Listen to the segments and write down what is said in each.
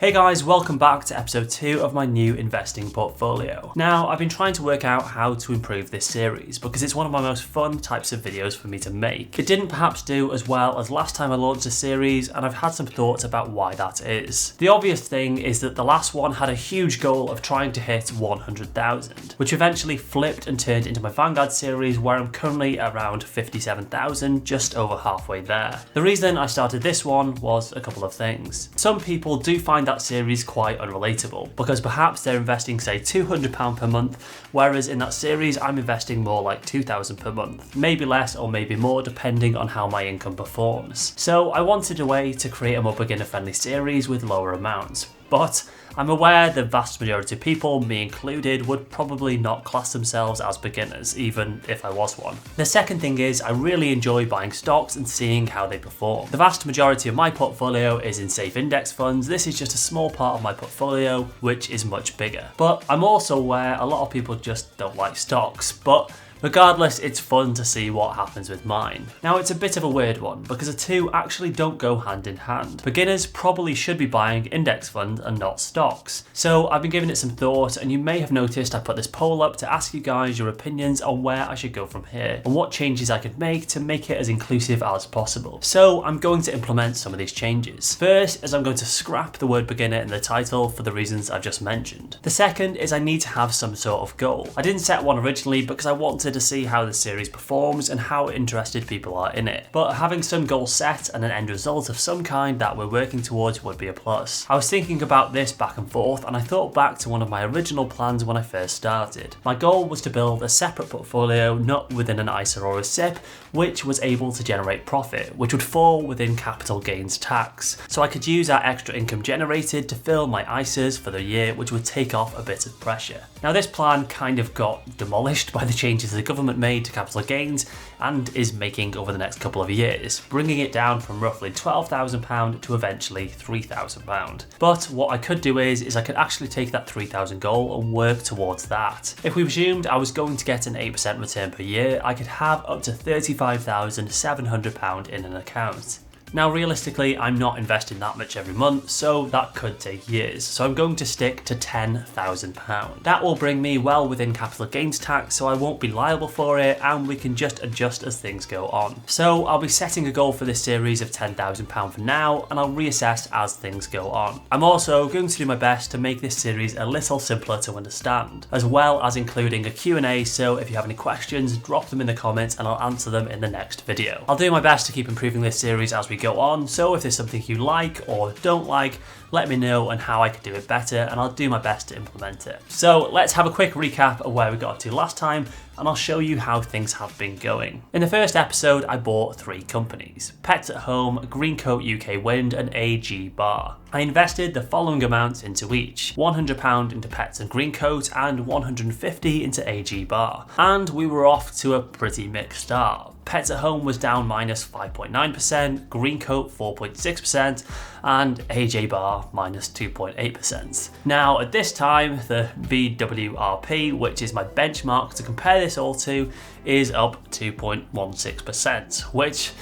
Hey guys, welcome back to episode 2 of my new investing portfolio. Now, I've been trying to work out how to improve this series because it's one of my most fun types of videos for me to make. It didn't perhaps do as well as last time I launched the series, and I've had some thoughts about why that is. The obvious thing is that the last one had a huge goal of trying to hit 100,000, which eventually flipped and turned into my Vanguard series where I'm currently around 57,000, just over halfway there. The reason I started this one was a couple of things. Some people do find that series quite unrelatable because perhaps they're investing say £200 per month, whereas in that series I'm investing more like £2,000 per month, maybe less or maybe more depending on how my income performs. So I wanted a way to create a more beginner friendly series with lower amounts, but I'm aware the vast majority of people, me included, would probably not class themselves as beginners, even if I was one. The second thing is I really enjoy buying stocks and seeing how they perform. The vast majority of my portfolio is in safe index funds. This is just a small part of my portfolio, which is much bigger. But I'm also aware a lot of people just don't like stocks, but regardless, it's fun to see what happens with mine. Now, it's a bit of a weird one because the two actually don't go hand in hand. Beginners probably should be buying index funds and not stocks. So I've been giving it some thought, and you may have noticed I put this poll up to ask you guys your opinions on where I should go from here and what changes I could make to make it as inclusive as possible. So I'm going to implement some of these changes. First is I'm going to scrap the word beginner in the title for the reasons I've just mentioned. The second is I need to have some sort of goal. I didn't set one originally because I wanted to see how the series performs and how interested people are in it. But having some goal set and an end result of some kind that we're working towards would be a plus. I was thinking about this back and forth, and I thought back to one of my original plans when I first started. My goal was to build a separate portfolio not within an ISA or a SIP, which was able to generate profit, which would fall within capital gains tax. So I could use that extra income generated to fill my ISAs for the year, which would take off a bit of pressure. Now, this plan kind of got demolished by the changes the government made to capital gains and is making over the next couple of years, bringing it down from roughly £12,000 to eventually £3,000. But what I could do is I could actually take that 3,000 goal and work towards that. If we presumed I was going to get an 8% return per year, I could have up to £35,700 in an account. Now, realistically, I'm not investing that much every month, so that could take years. So I'm going to stick to £10,000. That will bring me well within capital gains tax, so I won't be liable for it, and we can just adjust as things go on. So I'll be setting a goal for this series of £10,000 for now, and I'll reassess as things go on. I'm also going to do my best to make this series a little simpler to understand, as well as including a Q&A, so if you have any questions, drop them in the comments and I'll answer them in the next video. I'll do my best to keep improving this series as we go on, so if there's something you like or don't like, let me know and how I could do it better, and I'll do my best to implement it. So let's have a quick recap of where we got to last time, and I'll show you how things have been going. In the first episode, I bought 3 companies: Pets at Home, Greencoat UK Wind and AG Bar. I invested the following amounts into each: £100 into Pets and Greencoat and £150 into AG Bar. And we were off to a pretty mixed start. Pets at Home was down minus 5.9%, Greencoat 4.6%, and AJ Bar minus 2.8%. Now, at this time, the VWRP, which is my benchmark to compare this all to, is up 2.16%, which,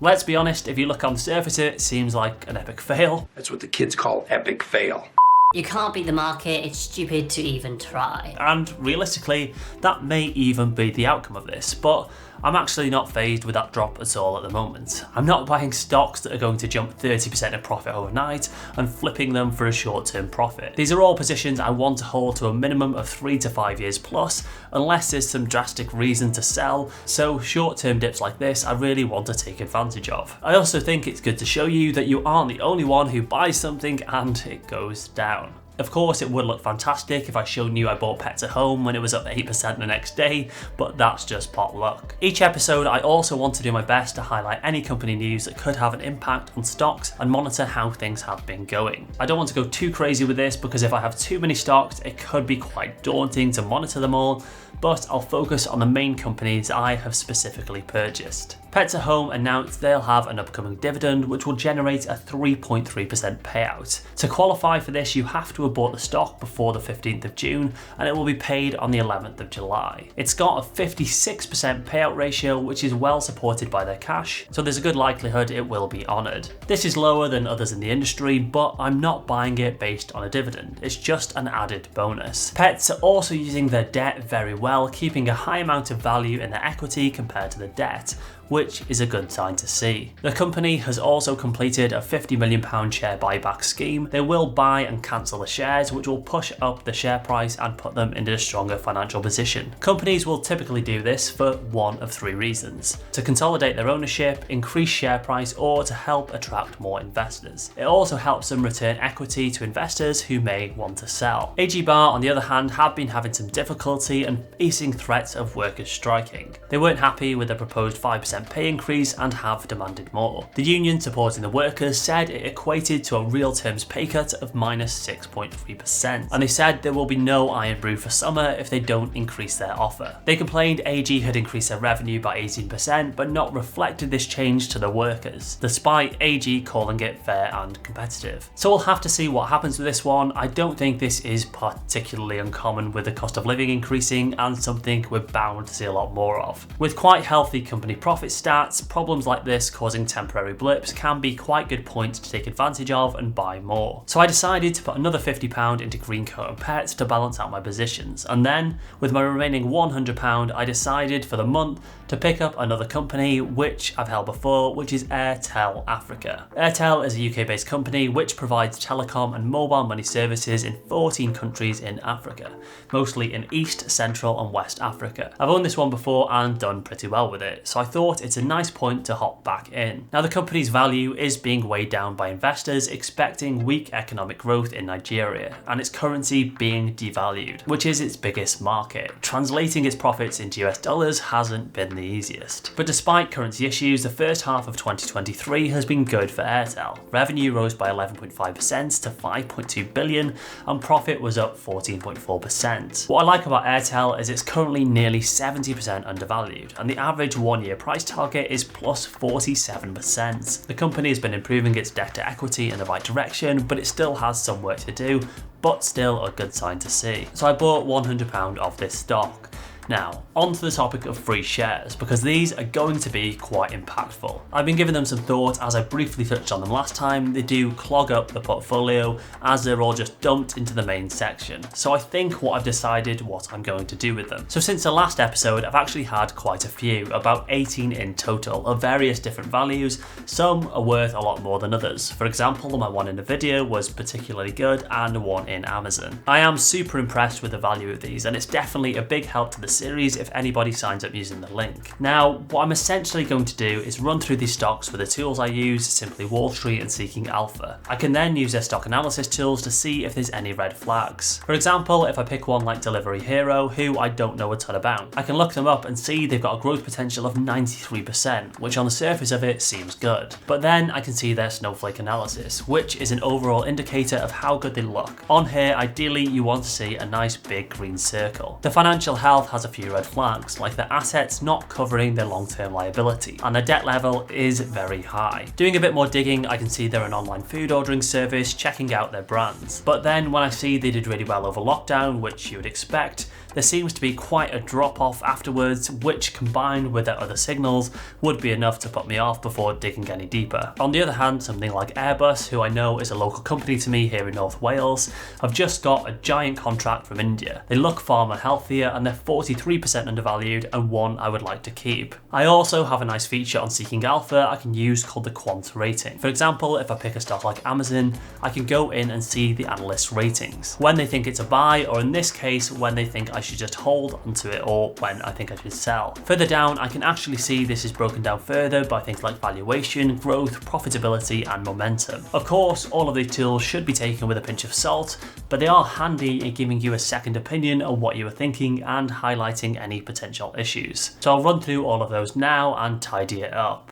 let's be honest, if you look on the surface, it seems like an epic fail. That's what the kids call epic fail. You can't beat the market, it's stupid to even try. And realistically, that may even be the outcome of this, but I'm actually not fazed with that drop at all at the moment. I'm not buying stocks that are going to jump 30% in profit overnight and flipping them for a short-term profit. These are all positions I want to hold to a minimum of 3 to 5 years plus, unless there's some drastic reason to sell, so short-term dips like this I really want to take advantage of. I also think it's good to show you that you aren't the only one who buys something and it goes down. Of course, it would look fantastic if I showed you I bought Pets at Home when it was up 8% the next day, but that's just pot luck. Each episode, I also want to do my best to highlight any company news that could have an impact on stocks and monitor how things have been going. I don't want to go too crazy with this because if I have too many stocks, it could be quite daunting to monitor them all, but I'll focus on the main companies I have specifically purchased. Pets at Home announced they'll have an upcoming dividend which will generate a 3.3% payout. To qualify for this, you have to have bought the stock before the 15th of June and it will be paid on the 11th of July. It's got a 56% payout ratio, which is well supported by their cash, so there's a good likelihood it will be honoured. This is lower than others in the industry, but I'm not buying it based on a dividend. It's just an added bonus. Pets are also using their debt very well, keeping a high amount of value in their equity compared to the debt, which is a good sign to see. The company has also completed a £50 million share buyback scheme. They will buy and cancel the shares, which will push up the share price and put them into a stronger financial position. Companies will typically do this for one of three reasons: to consolidate their ownership, increase share price, or to help attract more investors. It also helps them return equity to investors who may want to sell. AG Bar, on the other hand, have been having some difficulty and facing threats of workers striking. They weren't happy with the proposed 5% pay increase and have demanded more. The union supporting the workers said it equated to a real terms pay cut of -6.3%, and they said there will be no Iron Brew for summer if they don't increase their offer. They complained AG had increased their revenue by 18% but not reflected this change to the workers, despite AG calling it fair and competitive. So we'll have to see what happens with this one. I don't think this is particularly uncommon with the cost of living increasing and something we're bound to see a lot more of. With quite healthy company profit stats, problems like this causing temporary blips can be quite good points to take advantage of and buy more. So I decided to put another £50 into Greencoat and Pets to balance out my positions, and then with my remaining £100 I decided for the month to pick up another company which I've held before, which is Airtel Africa. Airtel is a UK based company which provides telecom and mobile money services in 14 countries in Africa, mostly in East, Central and West Africa. I've owned this one before and done pretty well with it, so I thought it's a nice point to hop back in. Now the company's value is being weighed down by investors expecting weak economic growth in Nigeria and its currency being devalued, which is its biggest market. Translating its profits into US dollars hasn't been the easiest. But despite currency issues, the first half of 2023 has been good for Airtel. Revenue rose by 11.5% to 5.2 billion and profit was up 14.4%. What I like about Airtel is it's currently nearly 70% undervalued and the average one-year price target is plus 47%. The company has been improving its debt to equity in the right direction, but it still has some work to do, but still a good sign to see. So I bought £100 of this stock. Now, on to the topic of free shares, because these are going to be quite impactful. I've been giving them some thought as I briefly touched on them last time. They do clog up the portfolio as they're all just dumped into the main section. So I think I've decided what I'm going to do with them. So since the last episode, I've actually had quite a few, about 18 in total, of various different values. Some are worth a lot more than others. For example, my one in the video was particularly good and one in Amazon. I am super impressed with the value of these and it's definitely a big help to the series if anybody signs up using the link. Now, what I'm essentially going to do is run through these stocks with the tools I use, Simply Wall Street and Seeking Alpha. I can then use their stock analysis tools to see if there's any red flags. For example, if I pick one like Delivery Hero, who I don't know a ton about, I can look them up and see they've got a growth potential of 93%, which on the surface of it seems good. But then I can see their snowflake analysis, which is an overall indicator of how good they look. On here, ideally you want to see a nice big green circle. The financial health has a few red flags, like their assets not covering their long-term liability, and their debt level is very high. Doing a bit more digging, I can see they're an online food ordering service, checking out their brands. But then when I see they did really well over lockdown, which you would expect, there seems to be quite a drop off afterwards, which combined with their other signals would be enough to put me off before digging any deeper. On the other hand, something like Airbus, who I know is a local company to me here in North Wales, have just got a giant contract from India. They look far more healthier and they're 43% undervalued and one I would like to keep. I also have a nice feature on Seeking Alpha I can use called the quant rating. For example, if I pick a stock like Amazon, I can go in and see the analyst ratings, when they think it's a buy, or in this case, when they think I should just hold onto it, or when I think I should sell. Further down, I can actually see this is broken down further by things like valuation, growth, profitability, and momentum. Of course, all of these tools should be taken with a pinch of salt, but they are handy in giving you a second opinion on what you were thinking and highlighting any potential issues. So I'll run through all of those now and tidy it up.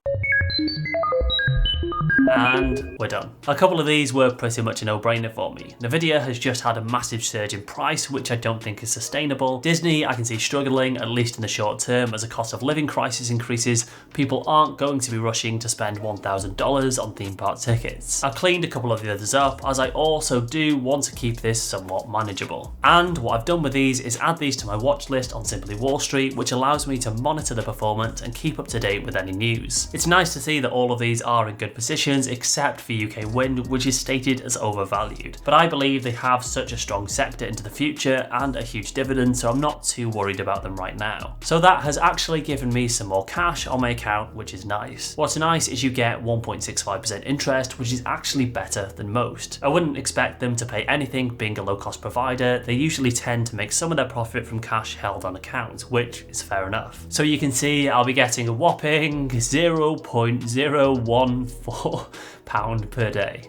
and we're done. A couple of these were pretty much a no-brainer for me. Nvidia has just had a massive surge in price, which I don't think is sustainable. Disney I can see struggling, at least in the short term, as a cost of living crisis increases. People aren't going to be rushing to spend $1,000 on theme park tickets. I've cleaned a couple of the others up, as I also do want to keep this somewhat manageable. And what I've done with these is add these to my watch list on Simply Wall Street, which allows me to monitor the performance and keep up to date with any news. It's nice to see that all of these are in good positions, except for UK wind, which is stated as overvalued. But I believe they have such a strong sector into the future and a huge dividend, so I'm not too worried about them right now. So that has actually given me some more cash on my account, which is nice. What's nice is you get 1.65% interest, which is actually better than most. I wouldn't expect them to pay anything being a low-cost provider. They usually tend to make some of their profit from cash held on account, which is fair enough. So you can see I'll be getting a whopping 0.014 pound per day.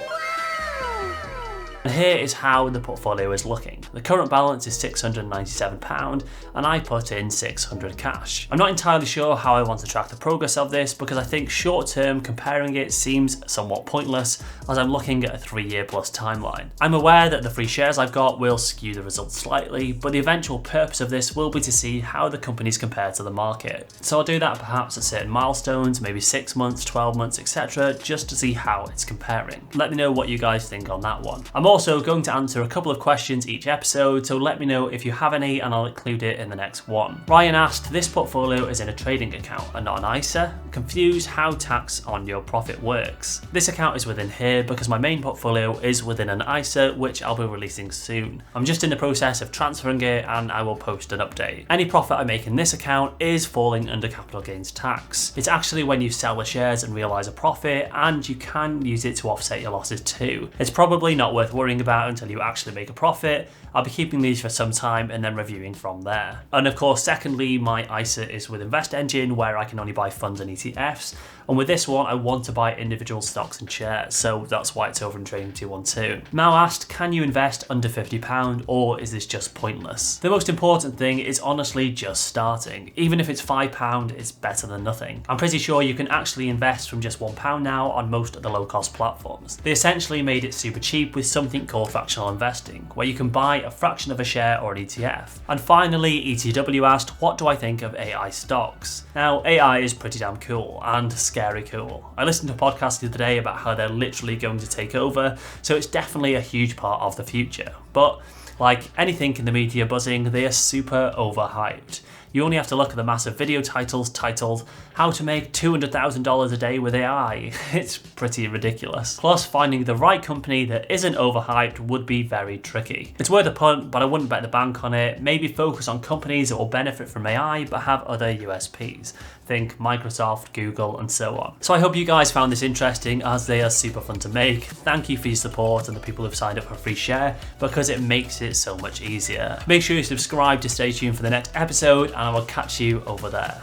And here is how the portfolio is looking. The current balance is £697 and I put in 600 cash. I'm not entirely sure how I want to track the progress of this because I think short term comparing it seems somewhat pointless as I'm looking at a 3-year plus timeline. I'm aware that the free shares I've got will skew the results slightly, but the eventual purpose of this will be to see how the companies compare to the market. So I'll do that perhaps at certain milestones, maybe 6 months, 12 months, etc., just to see how it's comparing. Let me know what you guys think on that one. I'm also going to answer a couple of questions each episode, so let me know if you have any and I'll include it in the next one. Ryan asked, this portfolio is in a trading account and not an ISA. Confused how tax on your profit works. This account is within here because my main portfolio is within an ISA, which I'll be releasing soon. I'm just in the process of transferring it and I will post an update. Any profit I make in this account is falling under capital gains tax. It's actually when you sell the shares and realise a profit, and you can use it to offset your losses too. It's probably not worth worrying about until you actually make a profit. I'll be keeping these for some time and then reviewing from there. And of course, secondly, my ISA is with Invest Engine, where I can only buy funds and ETFs. And with this one, I want to buy individual stocks and shares, so that's why it's over in Trading212. Mal asked, can you invest under £50 or is this just pointless? The most important thing is honestly just starting. Even if it's £5, it's better than nothing. I'm pretty sure you can actually invest from just £1 now on most of the low-cost platforms. They essentially made it super cheap with something called fractional investing, where you can buy a fraction of a share or an ETF. And finally, ETW asked, what do I think of AI stocks? Now, AI is pretty damn cool and scary cool. I listened to a podcast the other day about how they're literally going to take over, so it's definitely a huge part of the future. But like anything in the media buzzing, they are super overhyped. You only have to look at the massive video titles titled How to Make $200,000 a Day with AI. It's pretty ridiculous. Plus, finding the right company that isn't overhyped would be very tricky. It's worth a punt, but I wouldn't bet the bank on it. Maybe focus on companies that will benefit from AI but have other USPs. Think Microsoft, Google, and so on. So I hope you guys found this interesting, as they are super fun to make. Thank you for your support and the people who've signed up for a free share, because it makes it so much easier. Make sure you subscribe to stay tuned for the next episode, and I will catch you over there.